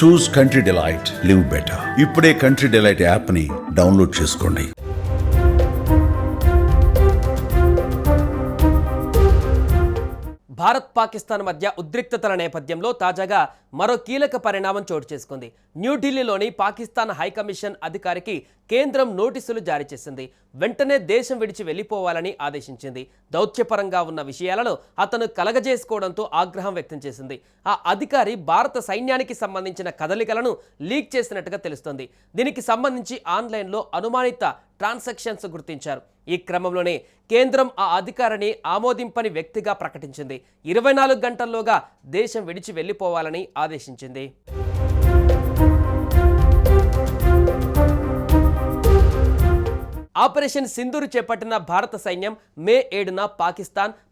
చూస్ country delight, live better. ఇప్పుడే country delight app ని download చేసుకోండి. భారత్ పాకిస్తాన్ మధ్య ఉద్రిక్తతల నేపథ్యంలో తాజాగా మరో కీలక పరిణామం చోటు చేసుకుంది. న్యూఢిల్లీలోని పాకిస్తాన్ హైకమిషన్ అధికారికి కేంద్రం నోటీసులు జారీ చేసింది. వెంటనే దేశం విడిచి వెళ్లిపోవాలని ఆదేశించింది. దౌత్యపరంగా ఉన్న విషయాలలో అతను కలగజేసుకోవడంతో ఆగ్రహం వ్యక్తం చేసింది. ఆ అధికారి భారత సైన్యానికి సంబంధించిన కదలికలను లీక్ చేసినట్టుగా తెలుస్తోంది. దీనికి సంబంధించి ఆన్లైన్లో అనుమానిత ట్రాన్సాక్షన్స్ గుర్తించారు. ఈ క్రమంలోనే కేంద్రం ఆ అధికారిని ఆమోదింపని వ్యక్తిగా ప్రకటించింది. 24 గంటల్లోగా దేశం విడిచి వెళ్లిపోవాలని ఆదేశించింది. ఆపరేషన్ సింధూర్ చేపట్టిన భారత సైన్యం మే 7న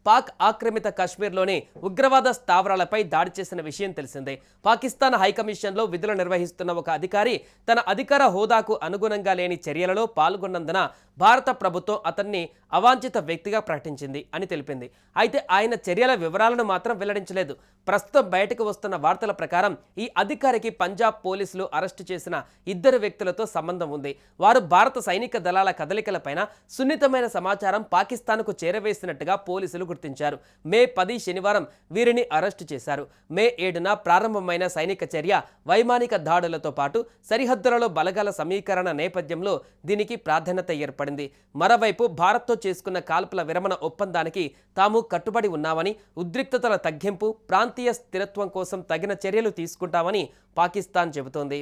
పాక్ ఆక్రమిత కశ్మీర్లోని ఉగ్రవాద స్థావరాలపై దాడి చేసిన విషయం తెలిసిందే. పాకిస్తాన్ హైకమిషన్లో విధులు నిర్వహిస్తున్న ఒక అధికారి తన అధికార హోదాకు అనుగుణంగా లేని చర్యలలో పాల్గొన్నందున భారత ప్రభుత్వం అతన్ని అవాంఛిత వ్యక్తిగా ప్రకటించింది అని తెలిపింది. అయితే ఆయన చర్యల వివరాలను మాత్రం వెల్లడించలేదు. ప్రస్తుతం బయటకు వస్తున్న వార్తల ప్రకారం ఈ అధికారికి పంజాబ్ పోలీసులు అరెస్టు చేసిన 2 వ్యక్తులతో సంబంధం ఉంది. వారు భారత సైనిక దళాల కదలికలపైన సున్నితమైన సమాచారం పాకిస్తాన్కు చేరవేసినట్టుగా పోలీసులు గుర్తించారు. మే 10 శనివారం వీరిని అరెస్టు చేశారు. మే 7న ప్రారంభమైన సైనిక చర్య వైమానిక దాడులతో పాటు సరిహద్దులలో బలగాల సమీకరణ నేపథ్యంలో దీనికి ప్రాధాన్యత ఏర్పడింది. మరోవైపు భారత్తో చేసుకున్న కాల్పుల విరమణ ఒప్పందానికి తాము కట్టుబడి ఉన్నామని, ఉద్రిక్తతల తగ్గింపు, ప్రాంతీయ స్థిరత్వం కోసం తగిన చర్యలు తీసుకుంటామని పాకిస్తాన్ చెబుతోంది.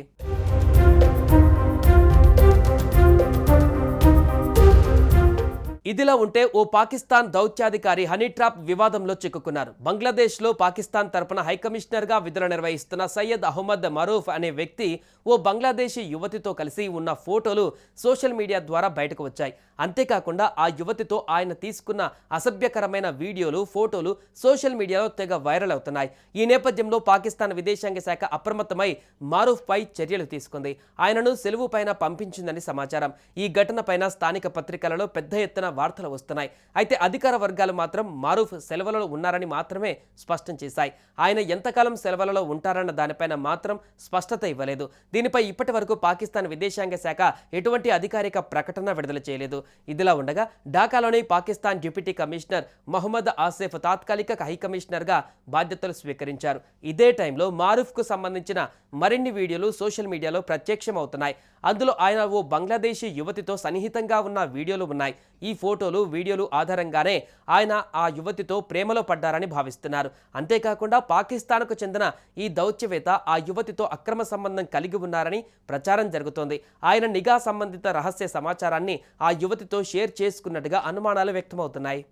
ఇదిలా ఉంటే ఓ పాకిస్తాన్ దౌత్యాధికారి హనీ ట్రాప్ వివాదంలో చిక్కుకున్నారు. బంగ్లాదేశ్లో పాకిస్తాన్ తరపున హైకమిషనర్గా విధులు నిర్వహిస్తున్న సయ్యద్ అహ్మద్ మరూఫ్ అనే వ్యక్తి ఓ బంగ్లాదేశీ యువతితో కలిసి ఉన్న ఫోటోలు సోషల్ మీడియా ద్వారా బయటకు వచ్చాయి. అంతేకాకుండా ఆ యువతితో ఆయన తీసుకున్న అసభ్యకరమైన వీడియోలు, ఫోటోలు సోషల్ మీడియాలో తెగ వైరల్ అవుతున్నాయి. ఈ నేపథ్యంలో పాకిస్తాన్ విదేశాంగ శాఖ అప్రమత్తమై మారూఫ్ పై చర్యలు తీసుకుంది. ఆయనను సెలవు పైన పంపించిందని సమాచారం. ఈ ఘటన పైన స్థానిక పత్రికలలో పెద్ద ఎత్తున వార్తలు వస్తున్నాయి. అయితే అధికార వర్గాలు మాత్రం మారూఫ్ సెలవులలో ఉన్నారని మాత్రమే స్పష్టం చేశాయి. ఆయన ఎంతకాలం సెలవులలో ఉంటారన్న దానిపైన మాత్రం స్పష్టత ఇవ్వలేదు. దీనిపై ఇప్పటి వరకు పాకిస్తాన్ విదేశాంగ శాఖ ఎటువంటి అధికారిక ప్రకటన విడుదల చేయలేదు. ఇదిలా ఉండగా ఢాకాలోని పాకిస్తాన్ డిప్యూటీ కమిషనర్ మహమ్మద్ ఆసిఫ్ తాత్కాలిక హైకమిషనర్గా బాధ్యతలు స్వీకరించారు. ఇదే టైంలో మారూఫ్కు సంబంధించిన మరిన్ని వీడియోలు సోషల్ మీడియాలో ప్రత్యక్షమవుతున్నాయి. అందులో ఆయన ఓ బంగ్లాదేశీ యువతితో సన్నిహితంగా ఉన్న వీడియోలు ఉన్నాయి. ఈ ఫోటోలు, వీడియోలు ఆధారంగానే ఆయన ఆ యువతితో ప్రేమలో పడ్డారని భావిస్తున్నారు. అంతేకాకుండా పాకిస్తాన్కు చెందిన ఈ దౌత్యవేత్త ఆ యువతితో అక్రమ సంబంధం కలిగి ఉన్నారని ప్రచారం జరుగుతోంది. ఆయన నిఘా సంబంధిత రహస్య సమాచారాన్ని ఆ యువతితో షేర్ చేసుకున్నట్టుగా అనుమానాలు వ్యక్తమవుతున్నాయి.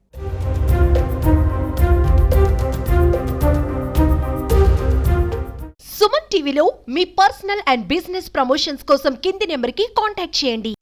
సుమన్ టీవీలో మీ పర్సనల్ అండ్ బిజినెస్ ప్రమోషన్స్ కోసం కింది నెంబర్కి కాంటాక్ట్ చేయండి.